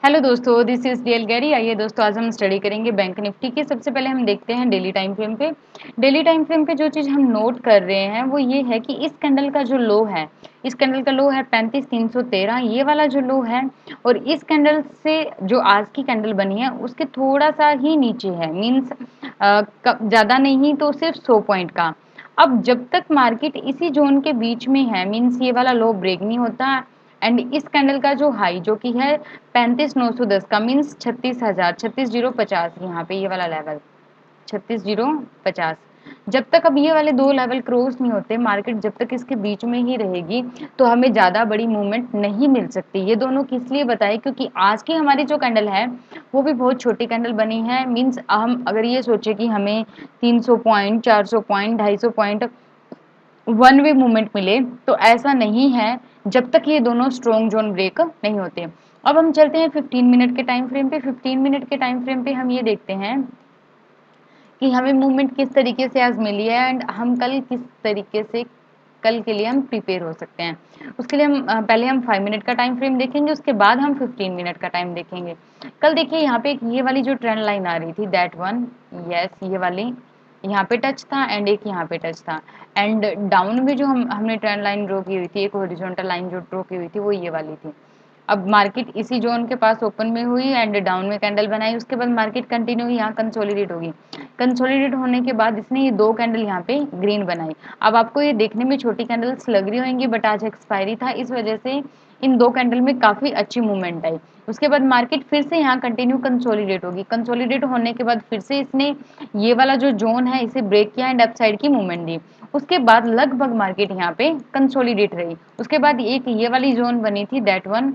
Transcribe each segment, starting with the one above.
Hello दोस्तों, this is DL Gary. आइए दोस्तों, आज हम स्टडी करेंगे बैंक निफ्टी की। सबसे पहले हम देखते हैं डेली टाइम फ्रेम पे। डेली टाइम फ्रेम पे जो चीज़ हम नोट कर रहे हैं वो ये है कि इस कैंडल का जो लो है, इस कैंडल का लो है 35,313, ये वाला जो लो है, और इस कैंडल से जो आज की कैंडल बनी है उसके थोड़ा सा ही नीचे है। मीन्स ज़्यादा नहीं तो सिर्फ 100 पॉइंट का। अब जब तक मार्केट इसी जोन के बीच में है, मीन्स ये वाला लो ब्रेक नहीं होता एंड इस कैंडल का जो हाई जो कि है 35,910 का, मीन्स 36,000, 36,050, यहाँ पे ये वाला लेवल 36,050। जब तक अब ये वाले दो लेवल क्रॉस नहीं होते, मार्केट जब तक इसके बीच में ही रहेगी तो हमें ज़्यादा बड़ी मूवमेंट नहीं मिल सकती। ये दोनों किस लिए बताए, क्योंकि आज की हमारी जो कैंडल है वो भी बहुत छोटी कैंडल बनी है। मीन्स हम अगर ये सोचे कि हमें 300 point, 400 point, 250 point one way movement मिले, तो ऐसा नहीं है जब तक ये दोनों स्ट्रॉन्ग जोन ब्रेक नहीं होते। अब हम चलते हैं 15 मिनट के टाइम फ्रेम पे। 15 मिनट के टाइम फ्रेम पे हम ये देखते हैं कि हमें मूवमेंट किस तरीके से आज मिली है एंड हम कल किस तरीके से कल के लिए हम प्रिपेयर हो सकते हैं। उसके लिए हम पहले हम 5 मिनट का टाइम फ्रेम देखेंगे, उसके बाद हम 15 मिनट का टाइम देखेंगे। कल देखिए यहाँ पे एक ये वाली जो ट्रेंड लाइन आ रही थी, दैट वन, यस, ये वाली यहाँ पे टच था एंड एक यहाँ पे टच था। एंड डाउन में जो हमने ट्रेंड लाइन ड्रॉ की हुई थी, एक हॉरिजॉन्टल लाइन जो ड्रॉ की हुई थी, वो ये वाली थी। अब मार्केट इसी जोन के पास ओपन में हुई एंड डाउन में कैंडल बनाई, उसके बाद मार्केट कंटिन्यू यहाँ कंसोलिडेट होगी। कंसोलिडेट होने के बाद इसने ये दो कैंडल यहाँ पे ग्रीन बनाई। अब आपको ये देखने में छोटी कैंडल्स लग रही होंगी, बट आज एक्सपायरी था, इस वजह से इन दो कैंडल में काफी अच्छी मूवमेंट आई। उसके बाद मार्केट फिर से यहाँ कंटिन्यू कंसोलिडेट होगी। कंसोलिडेट होने के बाद फिर से इसने ये वाला जो जोन है इसे ब्रेक किया एंड अपसाइड की मूवमेंट दी। उसके बाद लगभग मार्केट यहाँ पे कंसोलिडेट रही। उसके बाद एक ये वाली जोन बनी थी, दैट वन,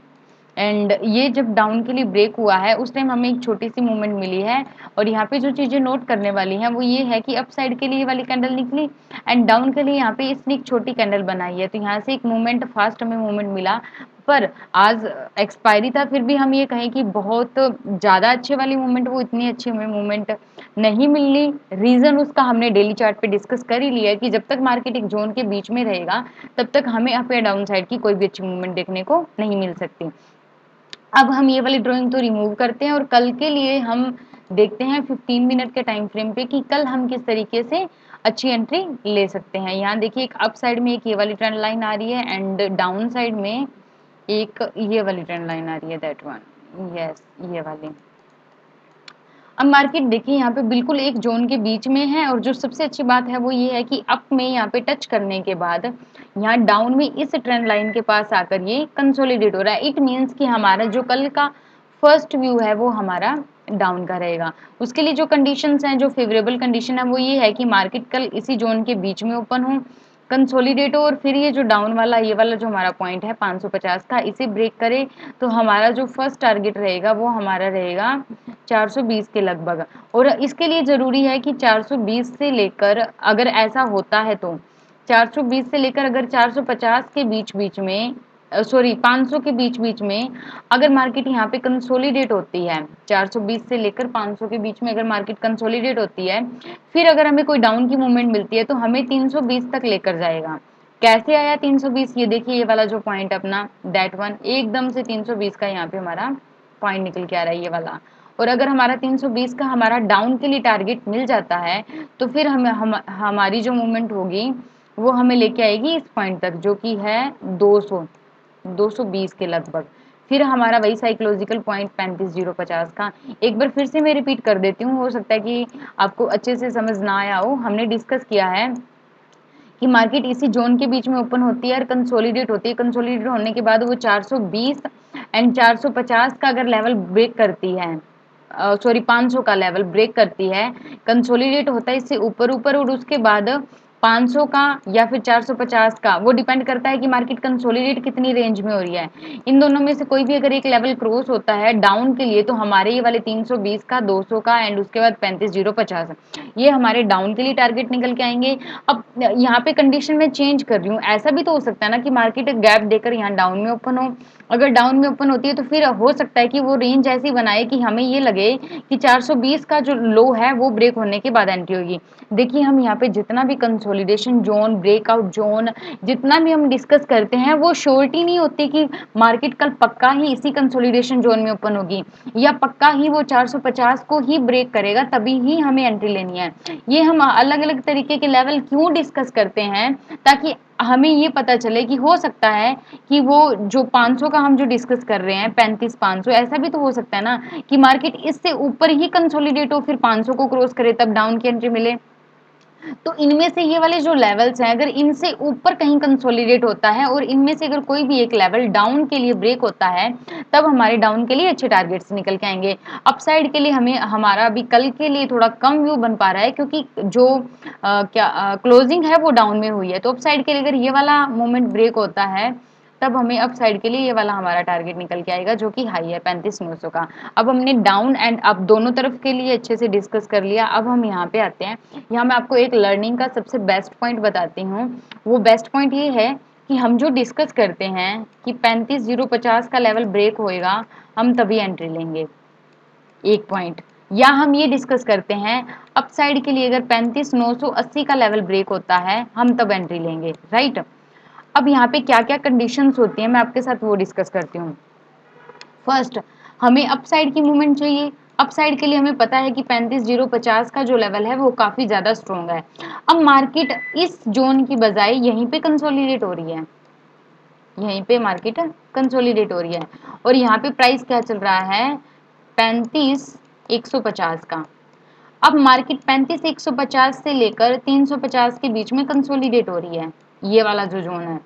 एंड ये जब डाउन के लिए ब्रेक हुआ है उस टाइम हमें एक छोटी सी मूवमेंट मिली है। और यहाँ पे जो चीजें नोट करने वाली हैं वो ये है कि अप साइड के लिए ये वाली कैंडल निकली एंड डाउन के लिए यहाँ पे इसने एक छोटी कैंडल बनाई है, तो यहाँ से एक मूवमेंट, फास्ट हमें मूवमेंट मिला। पर आज एक्सपायरी था, फिर भी हम ये कहें कि बहुत ज्यादा अच्छे वाली मूवमेंट, वो इतनी अच्छी हमें मूवमेंट नहीं मिली। रीजन उसका हमने डेली चार्ट पे डिस्कस कर ही लिया है कि जब तक मार्केट एक जोन के बीच में रहेगा तब तक हमें अप या डाउन साइड की कोई भी अच्छी मूवमेंट देखने को नहीं मिल सकती। अब हम ये वाली ड्राइंग तो रिमूव करते हैं और कल के लिए हम देखते हैं 15 मिनट के टाइम फ्रेम पे कि कल हम किस तरीके से अच्छी एंट्री ले सकते हैं। यहाँ देखिए एक अप साइड में एक ये वाली ट्रेंड लाइन आ रही है एंड डाउन साइड में एक ये वाली ट्रेंड लाइन आ रही है, दैट वन, यस, ये वाली। अब मार्केट देखिए यहाँ पे बिल्कुल एक जोन के बीच में है और जो सबसे अच्छी बात है वो ये है कि अप में यहाँ पे टच करने के बाद यहाँ डाउन में इस ट्रेंड लाइन के पास आकर ये कंसोलिडेट हो रहा है। इट मीन्स कि हमारा जो कल का फर्स्ट व्यू है वो हमारा डाउन का रहेगा। उसके लिए जो कंडीशंस हैं, जो फेवरेबल कंडीशन है वो ये है कि मार्केट कल इसी जोन के बीच में ओपन हो, कंसोलिडेट हो और फिर ये जो डाउन वाला, ये वाला जो हमारा पॉइंट है 550 का, इसे ब्रेक करे तो हमारा जो फर्स्ट टारगेट रहेगा वो हमारा रहेगा 420 के लगभग। और इसके लिए ज़रूरी है कि 420 से लेकर, अगर ऐसा होता है तो 420 से लेकर अगर 450 के बीच बीच में, सॉरी 500 के बीच बीच में अगर मार्केट यहाँ पे कंसोलिडेट होती है, 420 से लेकर 500 के बीच में अगर मार्केट कंसोलिडेट होती है, फिर अगर हमें कोई डाउन की मूवमेंट मिलती है तो हमें 320 तक लेकर जाएगा। कैसे आया 320, ये देखिए, ये वाला जो पॉइंट अपना दैट वन, एकदम से 320 का यहाँ पे हमारा पॉइंट निकल के आ रहा है, ये वाला। और अगर हमारा 320 का हमारा डाउन के लिए टारगेट मिल जाता है तो फिर हमारी जो मूवमेंट होगी वो हमें लेके आएगी इस पॉइंट तक, जो कि है 220 के लगभग। फिर हमारा वही साइकोलॉजिकल पॉइंट 35,050 का। एक बार फिर से मैं रिपीट कर देती हूँ, हो सकता है कि आपको अच्छे से समझ ना आया हो। हमने डिस्कस किया है कि मार्केट इसी जोन के बीच में ओपन होती है और कंसोलिडेट होती है। कंसोलिडेट होने के बाद वो 420 एंड 450 का अगर लेवल ब्रेक करती है, सॉरी 500 का लेवल ब्रेक करती है, कंसोलिडेट होता है इससे ऊपर ऊपर, और उसके बाद 500 का या फिर 450 का, वो डिपेंड करता है कि मार्केट कंसोलिडेट कितनी रेंज में हो रही है। इन दोनों में से कोई भी अगर एक लेवल क्रॉस होता है डाउन के लिए तो हमारे ये वाले 320 का, 200 का एंड उसके बाद 35,050, ये हमारे डाउन के लिए टारगेट निकल के आएंगे। अब यहाँ पे कंडीशन में चेंज कर रही हूँ, ऐसा भी तो हो सकता है ना कि मार्केट गैप देकर यहाँ डाउन में ओपन हो अगर डाउन में ओपन होती है तो फिर हो सकता है कि वो रेंज ऐसी बनाए कि हमें ये लगे कि 420 का जो लो है वो ब्रेक होने के बाद एंट्री होगी। देखिए हम यहाँ पे जितना भी कंसोलिडेशन जोन, ब्रेकआउट जोन, जितना भी हम डिस्कस करते हैं वो श्योरिटी नहीं होती कि मार्केट कल पक्का ही इसी कंसोलिडेशन जोन में ओपन होगी या पक्का ही वो 450 को ही ब्रेक करेगा तभी ही हमें एंट्री लेनी है। ये हम अलग अलग तरीके के लेवल क्यों डिस्कस करते हैं, ताकि हमें ये पता चले कि हो सकता है कि वो जो 500 का हम जो डिस्कस कर रहे हैं 35-500, ऐसा भी तो हो सकता है ना कि मार्केट इससे ऊपर ही कंसोलिडेट हो फिर 500 को क्रॉस करे तब डाउन की एंट्री मिले। तो इनमें से ये वाले जो लेवल्स हैं अगर इनसे ऊपर कहीं कंसोलिडेट होता है और इनमें से अगर कोई भी एक लेवल डाउन के लिए ब्रेक होता है तब हमारे डाउन के लिए अच्छे टारगेट्स निकल के आएंगे। अपसाइड के लिए हमें हमारा अभी कल के लिए थोड़ा कम व्यू बन पा रहा है क्योंकि जो क्लोजिंग है वो डाउन में हुई है। तो अपसाइड के लिए अगर ये वाला मोमेंट ब्रेक होता है तब हमें अप साइड के लिए ये वाला हमारा टारगेट निकल के आएगा जो कि हाई है 35,900 का। अब हमने डाउन एंड अप दोनों तरफ के लिए अच्छे से डिस्कस कर लिया। अब हम यहाँ पे आते हैं, यहाँ मैं आपको एक लर्निंग का सबसे बेस्ट पॉइंट बताती हूँ। वो बेस्ट पॉइंट ये है कि हम जो डिस्कस करते हैं कि 35,050 का लेवल ब्रेक होएगा हम तभी एंट्री लेंगे, एक पॉइंट। या हम ये डिस्कस करते हैं अप साइड के लिए अगर 35,980 का लेवल ब्रेक होता है हम तब एंट्री लेंगे, राइट। अब यहाँ पे क्या क्या कंडीशंस होती हैं मैं आपके साथ वो डिस्कस करती हूँ। फर्स्ट, हमें अपसाइड की मूवमेंट चाहिए। अपसाइड के लिए हमें पता है कि 35,050 का जो लेवल है वो काफी ज्यादा स्ट्रॉन्ग है। अब मार्केट इस जोन की बजाय यहीं पे कंसोलिडेट हो रही है, यहीं पे मार्केट कंसोलिडेट हो रही है और यहाँ पे प्राइस क्या चल रहा है 35,150 का। अब मार्केट 35,150 से लेकर 350 के बीच में कंसोलिडेट हो रही है, ये वाला जो जोन है।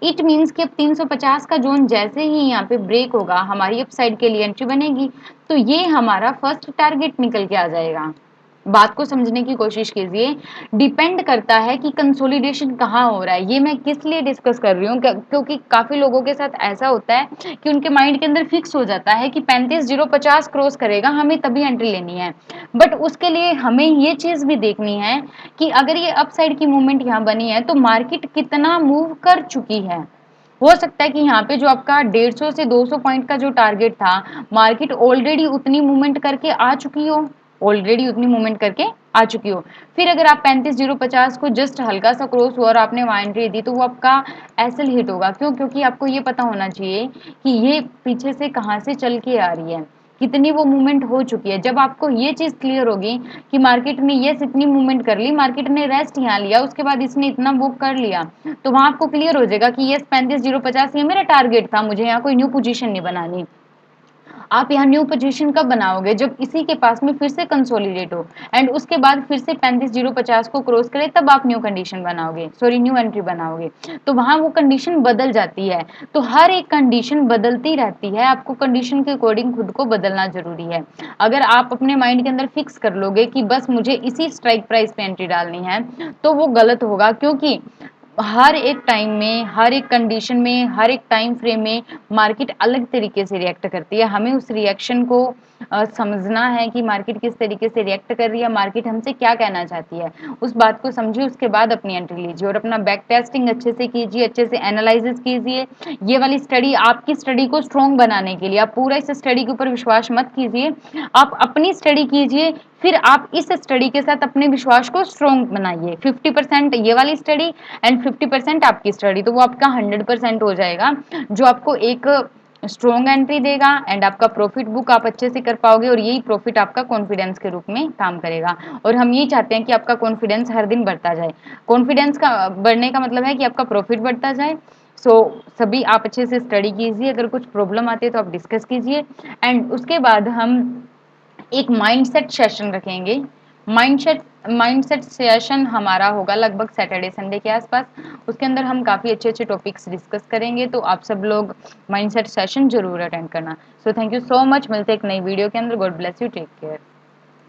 इट मीन्स कि अब 350 का जोन जैसे ही यहाँ पे ब्रेक होगा हमारी अपसाइड के लिए एंट्री बनेगी, तो ये हमारा फर्स्ट टारगेट निकल के आ जाएगा। बात को समझने की कोशिश कीजिए। डिपेंड करता है कि कंसोलिडेशन कहाँ हो रहा है। ये मैं किस लिए डिस्कस कर रही हूँ क्योंकि काफी लोगों के साथ ऐसा होता है कि उनके माइंड के अंदर फिक्स हो जाता है कि 35,050 क्रॉस करेगा हमें तभी एंट्री लेनी है। बट उसके लिए हमें ये चीज भी देखनी है कि अगर ये अपसाइड की मूवमेंट यहाँ बनी है तो मार्केट कितना मूव कर चुकी है। हो सकता है कि यहाँ पे जो आपका 150 से 200 पॉइंट का जो टारगेट था मार्केट ऑलरेडी उतनी मूवमेंट करके आ चुकी हो, ऑलरेडी उतनी मूवमेंट करके आ चुकी हो। फिर अगर आप 35,050 को जस्ट हल्का सा क्रॉस हुआ और आपने वहां एंट्री दी तो वो आपका एसएल हिट होगा। क्यों? क्योंकि आपको ये पता होना चाहिए कि ये पीछे से कहाँ से चल के आ रही है, कितनी वो मूवमेंट हो चुकी है। जब आपको ये चीज क्लियर होगी कि मार्केट ने यस इतनी मूवमेंट कर ली, मार्केट ने रेस्ट यहाँ लिया, उसके बाद इसने इतना मूव कर लिया, तो वहां आपको क्लियर हो जाएगा कि यस 35,050 ये मेरा टारगेट था, मुझे यहाँ कोई न्यू पोजीशन नहीं बनानी। आप यहाँ न्यू पोजीशन कब बनाओगे? जब इसी के पास में फिर से कंसोलिडेट हो एंड उसके बाद फिर से 35,050 को क्रॉस करे तब आप न्यू कंडीशन बनाओगे, सॉरी न्यू एंट्री बनाओगे। तो वहां वो कंडीशन बदल जाती है। तो हर एक कंडीशन बदलती रहती है, आपको कंडीशन के अकॉर्डिंग खुद को बदलना जरूरी है। अगर आप अपने माइंड के अंदर फिक्स कर लोगे कि बस मुझे इसी स्ट्राइक प्राइस पे एंट्री डालनी है तो वो गलत होगा, क्योंकि हर एक टाइम में, हर एक कंडीशन में, हर एक टाइम फ्रेम में मार्केट अलग तरीके से रिएक्ट करती है। हमें उस रिएक्शन को समझना है कि मार्केट किस तरीके से रिएक्ट कर रही है, मार्केट हमसे क्या कहना चाहती है। उस बात को समझिए, उसके बाद अपनी एंट्री लीजिए और अपना बैक टेस्टिंग अच्छे से कीजिए, अच्छे से एनालिसिस कीजिए। ये वाली स्टडी आपकी स्टडी को स्ट्रॉन्ग बनाने के लिए, आप पूरा इस स्टडी के ऊपर विश्वास मत कीजिए, आप अपनी स्टडी कीजिए, फिर आप इस स्टडी के साथ अपने विश्वास को स्ट्रॉन्ग बनाइए। 50% ये वाली स्टडी एंड 50% आपकी स्टडी, तो वो आपका 100% हो जाएगा, जो आपको एक स्ट्रॉन्ग एंट्री देगा एंड आपका प्रॉफिट बुक आप अच्छे से कर पाओगे और यही प्रॉफिट आपका कॉन्फिडेंस के रूप में काम करेगा। और हम ये चाहते हैं कि आपका कॉन्फिडेंस हर दिन बढ़ता जाए। कॉन्फिडेंस का बढ़ने का मतलब है कि आपका प्रॉफिट बढ़ता जाए। सभी आप अच्छे से स्टडी कीजिए, अगर कुछ प्रॉब्लम आती है तो आप डिस्कस कीजिए एंड उसके बाद हम एक माइंडसेट सेशन रखेंगे। माइंडसेट सेशन हमारा होगा लगभग सैटरडे संडे के आसपास। उसके अंदर हम काफ़ी अच्छे अच्छे टॉपिक्स डिस्कस करेंगे, तो आप सब लोग माइंडसेट सेशन जरूर अटेंड करना। So thank you so much, मिलते हैं एक नई वीडियो के अंदर। God bless you, take care.